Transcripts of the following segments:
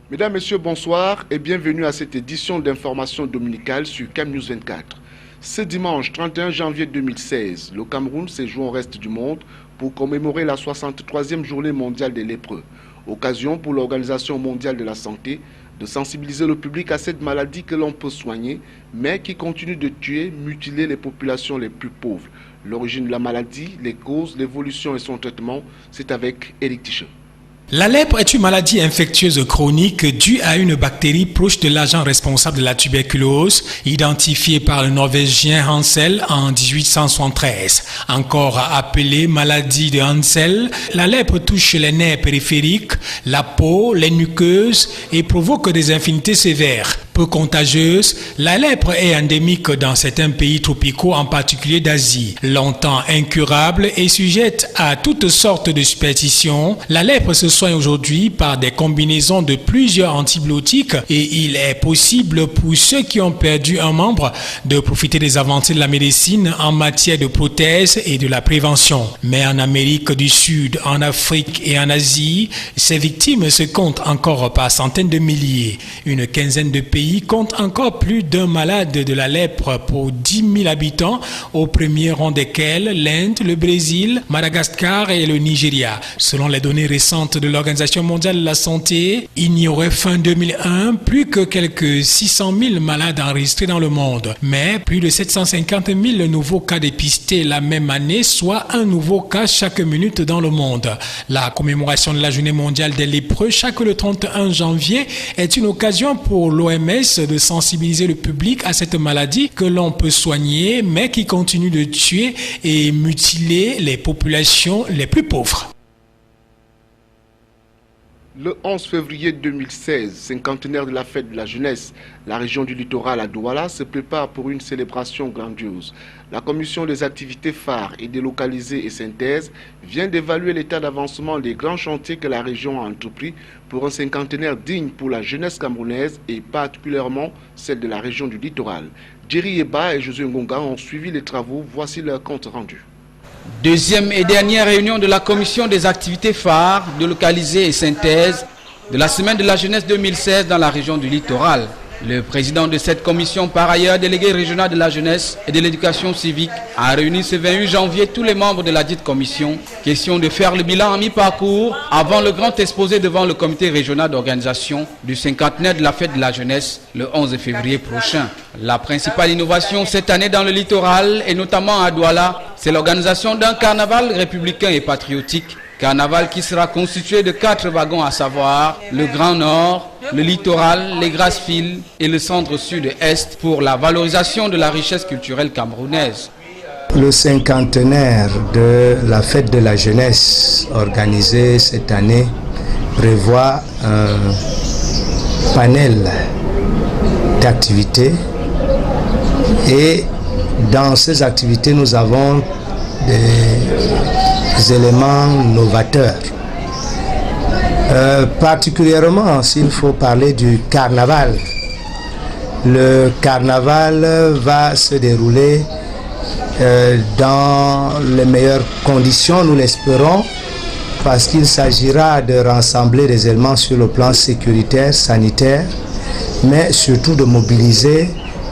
Mesdames, Messieurs, bonsoir et bienvenue à cette édition d'information dominicale sur Cam News 24. Ce dimanche 31 janvier 2016, le Cameroun s'est joint au reste du monde pour commémorer la 63e journée mondiale des lépreux. Occasion pour l'Organisation mondiale de la santé de sensibiliser le public à cette maladie que l'on peut soigner, mais qui continue de tuer, mutiler les populations les plus pauvres. L'origine de la maladie, les causes, l'évolution et son traitement, c'est avec Eric Ticheux. La lèpre est une maladie infectieuse chronique due à une bactérie proche de l'agent responsable de la tuberculose, identifiée par le Norvégien Hansel en 1873. Encore appelée maladie de Hansel, la lèpre touche les nerfs périphériques, la peau, les muqueuses et provoque des infinités sévères. Peu contagieuse, la lèpre est endémique dans certains pays tropicaux, en particulier d'Asie. Longtemps incurable et sujette à toutes sortes de superstitions, la lèpre se soigne aujourd'hui par des combinaisons de plusieurs antibiotiques et il est possible pour ceux qui ont perdu un membre de profiter des avancées de la médecine en matière de prothèses et de la prévention. Mais en Amérique du Sud, en Afrique et en Asie, ces victimes se comptent encore par centaines de milliers. Une quinzaine de pays compte encore plus d'un malade de la lèpre pour 10 000 habitants, au premier rang desquels l'Inde, le Brésil, Madagascar et le Nigeria. Selon les données récentes de l'Organisation mondiale de la santé, il n'y aurait fin 2001 plus que quelques 600 000 malades enregistrés dans le monde, mais plus de 750 000 nouveaux cas dépistés la même année, soit un nouveau cas chaque minute dans le monde. La commémoration de la Journée mondiale des lépreux chaque le 31 janvier est une occasion pour l'OMS de sensibiliser le public à cette maladie que l'on peut soigner, mais qui continue de tuer et mutiler les populations les plus pauvres. Le 11 février 2016, cinquantenaire de la fête de la jeunesse, la région du littoral à Douala se prépare pour une célébration grandiose. La commission des activités phares et délocalisées et synthèse vient d'évaluer l'état d'avancement des grands chantiers que la région a entrepris pour un cinquantenaire digne pour la jeunesse camerounaise et particulièrement celle de la région du littoral. Jerry Eba et Josué Ngonga ont suivi les travaux, voici leur compte rendu. Deuxième et dernière réunion de la commission des activités phares, délocalisées et synthèse de la semaine de la jeunesse 2016 dans la région du littoral. Le président de cette commission, par ailleurs délégué régional de la jeunesse et de l'éducation civique, a réuni ce 28 janvier tous les membres de la dite commission. Question de faire le bilan à mi-parcours avant le grand exposé devant le comité régional d'organisation du cinquantenaire de la fête de la jeunesse le 11 février prochain. La principale innovation cette année dans le littoral et notamment à Douala, c'est l'organisation d'un carnaval républicain et patriotique. Carnaval qui sera constitué de 4 wagons, à savoir le Grand Nord, le littoral, les Grasses-Files et le centre sud-est pour la valorisation de la richesse culturelle camerounaise. Le cinquantenaire de la fête de la jeunesse organisée cette année prévoit un panel d'activités et dans ces activités nous avons des éléments novateurs. Particulièrement s'il faut parler du carnaval. Le carnaval va se dérouler dans les meilleures conditions, nous l'espérons, parce qu'il s'agira de rassembler des éléments sur le plan sécuritaire, sanitaire, mais surtout de mobiliser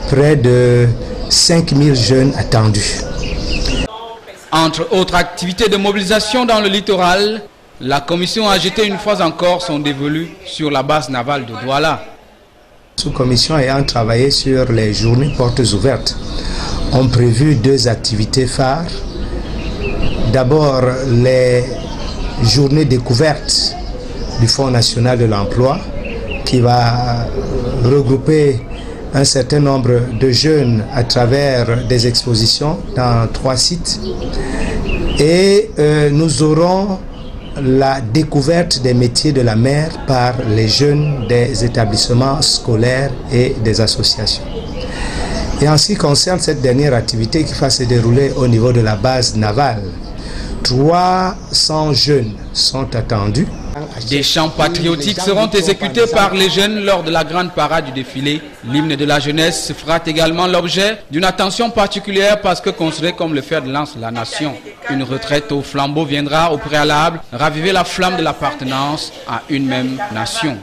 près de 5000 jeunes attendus. Entre autres activités de mobilisation dans le littoral, la commission a jeté une fois encore son dévolu sur la base navale de Douala. La sous-commission ayant travaillé sur les journées portes ouvertes ont prévu 2 activités phares. D'abord, les journées découvertes du Fonds national de l'emploi qui va regrouper un certain nombre de jeunes à travers des expositions dans 3 sites. Et nous aurons la découverte des métiers de la mer par les jeunes des établissements scolaires et des associations. Et en ce qui concerne cette dernière activité qui va se dérouler au niveau de la base navale, 300 jeunes sont attendus. Des chants patriotiques seront exécutés par les jeunes lors de la grande parade du défilé. L'hymne de la jeunesse fera également l'objet d'une attention particulière parce que considéré comme le fer de lance de la nation. Une retraite au flambeau viendra au préalable raviver la flamme de l'appartenance à une même nation.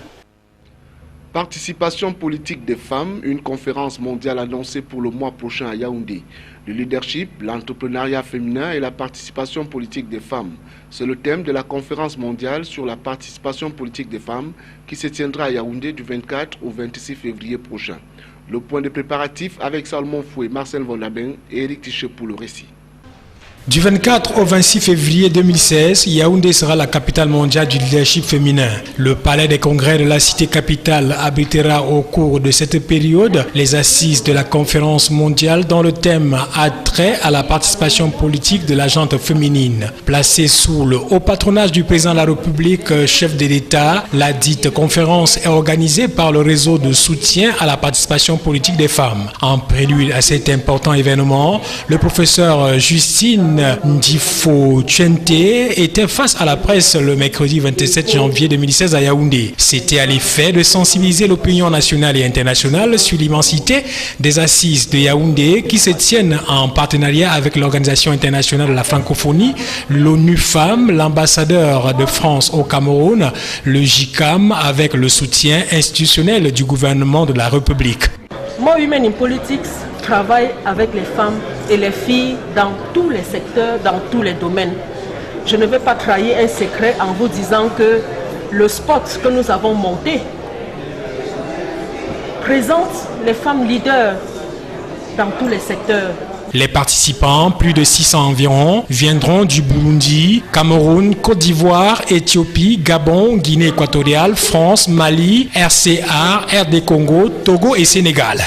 Participation politique des femmes, une conférence mondiale annoncée pour le mois prochain à Yaoundé. Le leadership, l'entrepreneuriat féminin et la participation politique des femmes. C'est le thème de la conférence mondiale sur la participation politique des femmes qui se tiendra à Yaoundé du 24 au 26 février prochain. Le point de préparatif avec Salomon Foué, Marcel Vondaben et Eric Tiché pour le récit. Du 24 au 26 février 2016, Yaoundé sera la capitale mondiale du leadership féminin. Le palais des congrès de la cité capitale abritera au cours de cette période les assises de la conférence mondiale dont le thème a trait à la participation politique de la gente féminine. Placée sous le haut patronage du président de la République, chef de l'État, la dite conférence est organisée par le réseau de soutien à la participation politique des femmes. En prélude à cet important événement, le professeur Justine Ndifo Tchente était face à la presse le mercredi 27 janvier 2016 à Yaoundé. C'était à l'effet de sensibiliser l'opinion nationale et internationale sur l'immensité des assises de Yaoundé qui se tiennent en partenariat avec l'Organisation internationale de la francophonie, l'ONU Femmes, l'ambassadeur de France au Cameroun, le JICAM avec le soutien institutionnel du gouvernement de la République. More Women in Politics travaille avec les femmes et les filles dans tous les secteurs, dans tous les domaines. Je ne vais pas trahir un secret en vous disant que le spot que nous avons monté présente les femmes leaders dans tous les secteurs. Les participants, plus de 600 environ, viendront du Burundi, Cameroun, Côte d'Ivoire, Éthiopie, Gabon, Guinée équatoriale, France, Mali, RCA, RD Congo, Togo et Sénégal.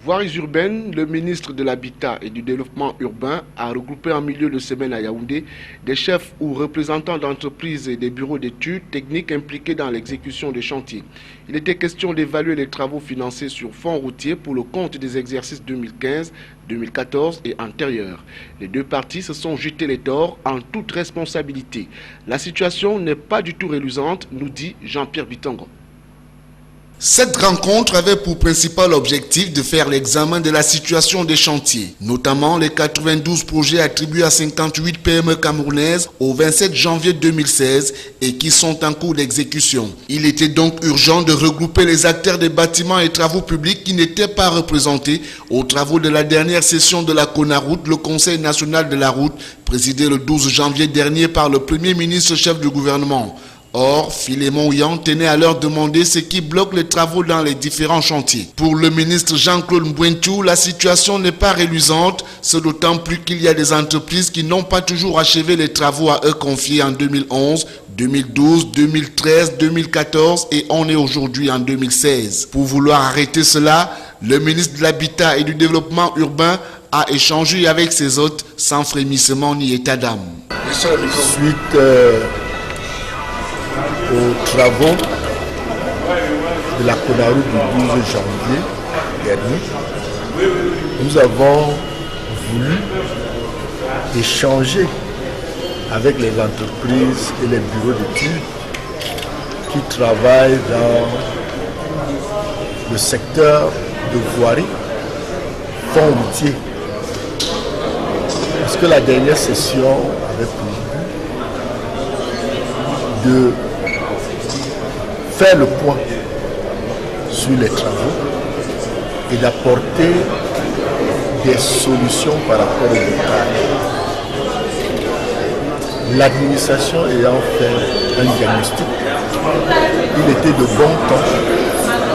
Voiries urbaines, le ministre de l'Habitat et du Développement urbain a regroupé en milieu de semaine à Yaoundé des chefs ou représentants d'entreprises et des bureaux d'études techniques impliqués dans l'exécution des chantiers. Il était question d'évaluer les travaux financés sur fonds routiers pour le compte des exercices 2015, 2014 et antérieurs. Les deux parties se sont jetés les torts en toute responsabilité. La situation n'est pas du tout reluisante, nous dit Jean-Pierre Bitongo. Cette rencontre avait pour principal objectif de faire l'examen de la situation des chantiers, notamment les 92 projets attribués à 58 PME camerounaises au 27 janvier 2016 et qui sont en cours d'exécution. Il était donc urgent de regrouper les acteurs des bâtiments et travaux publics qui n'étaient pas représentés aux travaux de la dernière session de la CONAROUTE, le Conseil national de la route, présidé le 12 janvier dernier par le Premier ministre chef du gouvernement. Or, Philémon Ouyan tenait à leur demander ce qui bloque les travaux dans les différents chantiers. Pour le ministre Jean-Claude Mbouentou, la situation n'est pas reluisante, c'est d'autant plus qu'il y a des entreprises qui n'ont pas toujours achevé les travaux à eux confiés en 2011, 2012, 2013, 2014 et on est aujourd'hui en 2016. Pour vouloir arrêter cela, le ministre de l'Habitat et du Développement urbain a échangé avec ses hôtes sans frémissement ni état d'âme. Suite aux travaux de la CONAROUTE du 12 janvier dernier, nous avons voulu échanger avec les entreprises et les bureaux d'études qui travaillent dans le secteur de voirie, fonds routiers. Parce que la dernière session avait prévu de faire le point sur les travaux et d'apporter des solutions par rapport au détail. L'administration ayant fait un diagnostic, il était de bon temps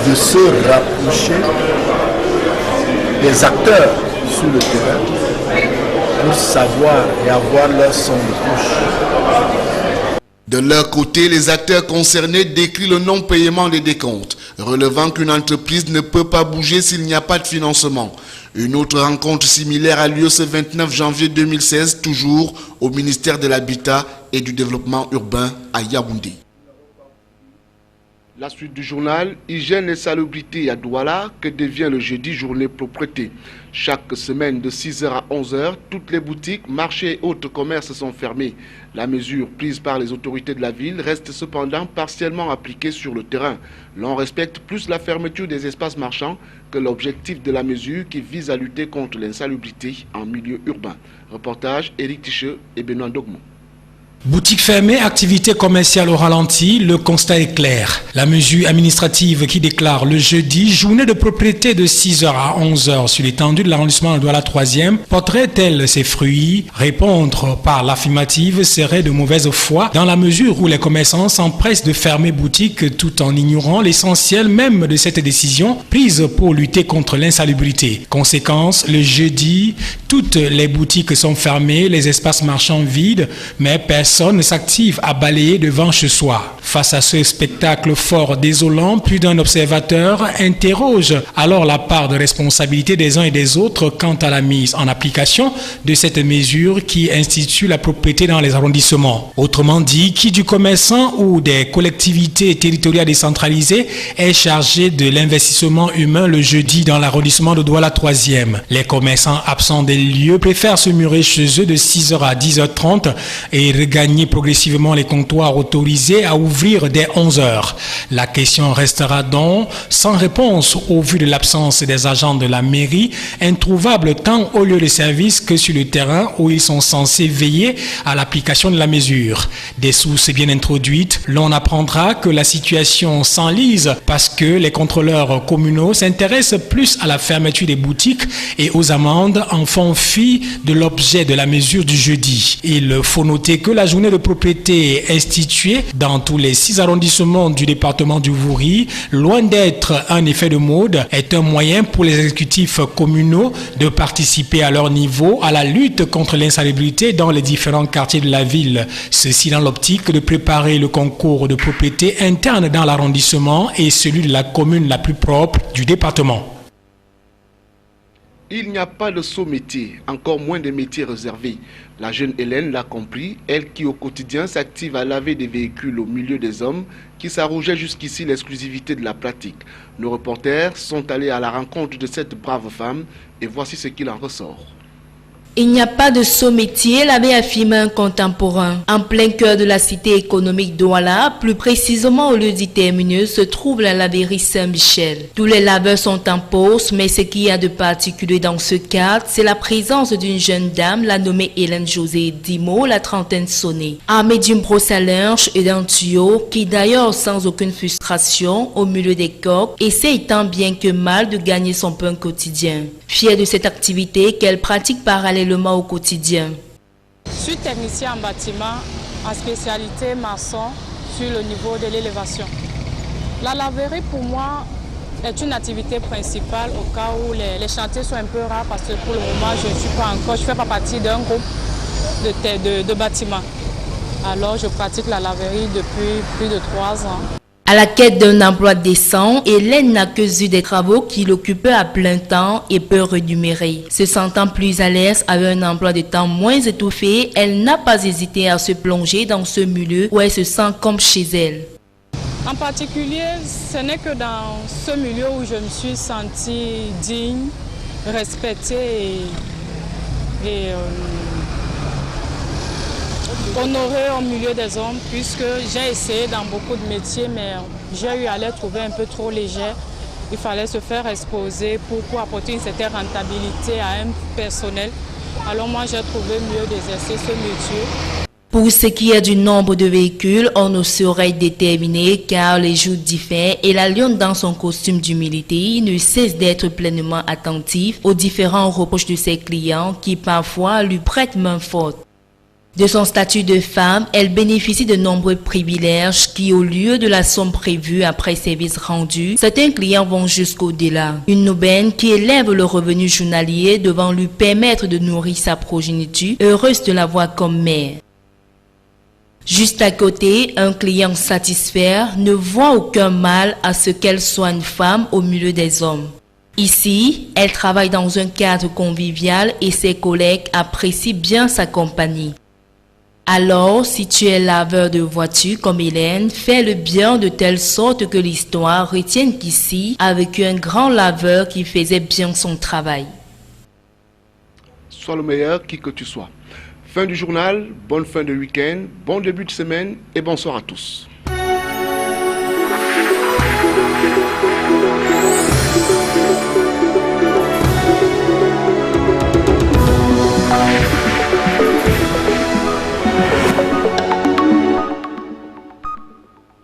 de se rapprocher des acteurs sur le terrain pour savoir et avoir leur son de cloche. De leur côté, les acteurs concernés décrient le non-paiement des décomptes, relevant qu'une entreprise ne peut pas bouger s'il n'y a pas de financement. Une autre rencontre similaire a lieu ce 29 janvier 2016, toujours au ministère de l'Habitat et du Développement urbain à Yaoundé. La suite du journal, hygiène et salubrité à Douala, que devient le jeudi journée propreté. Chaque semaine de 6h à 11h, toutes les boutiques, marchés et autres commerces sont fermés. La mesure prise par les autorités de la ville reste cependant partiellement appliquée sur le terrain. L'on respecte plus la fermeture des espaces marchands que l'objectif de la mesure qui vise à lutter contre l'insalubrité en milieu urbain. Reportage Eric Tiché et Benoît Dogmo. Boutique fermée, activité commerciale au ralenti, le constat est clair. La mesure administrative qui déclare le jeudi journée de propriété de 6h à 11h sur l'étendue de l'arrondissement de Douala 3e porterait-elle ses fruits? Répondre par l'affirmative serait de mauvaise foi dans la mesure où les commerçants s'empressent de fermer boutique tout en ignorant l'essentiel même de cette décision prise pour lutter contre l'insalubrité. Conséquence, le jeudi, toutes les boutiques sont fermées, les espaces marchands vides, mais personne ne s'active à balayer devant chez soi. Face à ce spectacle fort désolant, plus d'un observateur interroge alors la part de responsabilité des uns et des autres quant à la mise en application de cette mesure qui institue la propriété dans les arrondissements. Autrement dit, qui du commerçant ou des collectivités territoriales décentralisées est chargé de l'investissement humain le jeudi dans l'arrondissement de Douala 3e. Les commerçants absents des lieux préfèrent se murer chez eux de 6h à 10h30 et regagner progressivement les comptoirs autorisés à ouvrir dès 11h. La question restera donc sans réponse au vu de l'absence des agents de la mairie, introuvables tant au lieu de service que sur le terrain où ils sont censés veiller à l'application de la mesure. Des sources bien introduites, l'on apprendra que la situation s'enlise parce que les contrôleurs communaux s'intéressent plus à la fermeture des boutiques et aux amendes en font fi de l'objet de la mesure du jeudi. Il faut noter que la journée de propriété instituée dans tous les 6 arrondissements du département du Vouri, loin d'être un effet de mode, est un moyen pour les exécutifs communaux de participer à leur niveau à la lutte contre l'insalubrité dans les différents quartiers de la ville. Ceci dans l'optique de préparer le concours de propriété interne dans l'arrondissement et celui de la commune la plus propre du département. Il n'y a pas de saut métier, encore moins de métiers réservés. La jeune Hélène l'a compris, elle qui au quotidien s'active à laver des véhicules au milieu des hommes qui s'arrogeaient jusqu'ici l'exclusivité de la pratique. Nos reporters sont allés à la rencontre de cette brave femme et voici ce qu'il en ressort. Il n'y a pas de saut métier, l'avait affirmé un contemporain. En plein cœur de la cité économique Douala, plus précisément au lieu dit terminus, se trouve la laverie Saint-Michel. Tous les laveurs sont en pause, mais ce qu'il y a de particulier dans ce cadre, c'est la présence d'une jeune dame, la nommée Hélène José Dimo, la trentaine sonnée. Armée d'une brosse à linge et d'un tuyau, qui d'ailleurs sans aucune frustration, au milieu des coques, essaye tant bien que mal de gagner son pain quotidien. Fière de cette activité qu'elle pratique parallèlement au quotidien. Je suis technicien en bâtiment, en spécialité maçon sur le niveau de l'élévation. La laverie pour moi est une activité principale au cas où les chantiers sont un peu rares parce que pour le moment je ne fais pas partie d'un groupe de bâtiments. Alors je pratique la laverie depuis plus de 3 ans. À la quête d'un emploi décent, Hélène n'a que eu des travaux qui l'occupaient à plein temps et peu rémunérés. Se sentant plus à l'aise avec un emploi de temps moins étouffé, elle n'a pas hésité à se plonger dans ce milieu où elle se sent comme chez elle. En particulier, ce n'est que dans ce milieu où je me suis sentie digne, respectée et honorée au milieu des hommes, puisque j'ai essayé dans beaucoup de métiers, mais j'ai eu à les trouver un peu trop légers. Il fallait se faire exposer pour apporter une certaine rentabilité à un personnel. Alors moi, j'ai trouvé mieux d'exercer ce métier. Pour ce qui est du nombre de véhicules, on ne saurait déterminer car les jours diffèrent et la lionne dans son costume d'humilité ne cesse d'être pleinement attentive aux différents reproches de ses clients qui parfois lui prêtent main forte. De son statut de femme, elle bénéficie de nombreux privilèges qui, au lieu de la somme prévue après service rendu, certains clients vont jusqu'au-delà. Une aubaine qui élève le revenu journalier devant lui permettre de nourrir sa progéniture, heureuse de la voir comme mère. Juste à côté, un client satisfait ne voit aucun mal à ce qu'elle soit une femme au milieu des hommes. Ici, elle travaille dans un cadre convivial et ses collègues apprécient bien sa compagnie. Alors, si tu es laveur de voitures comme Hélène, fais le bien de telle sorte que l'histoire retienne qu'ici a vécu un grand laveur qui faisait bien son travail. Sois le meilleur qui que tu sois. Fin du journal, bonne fin de week-end, bon début de semaine et bonsoir à tous.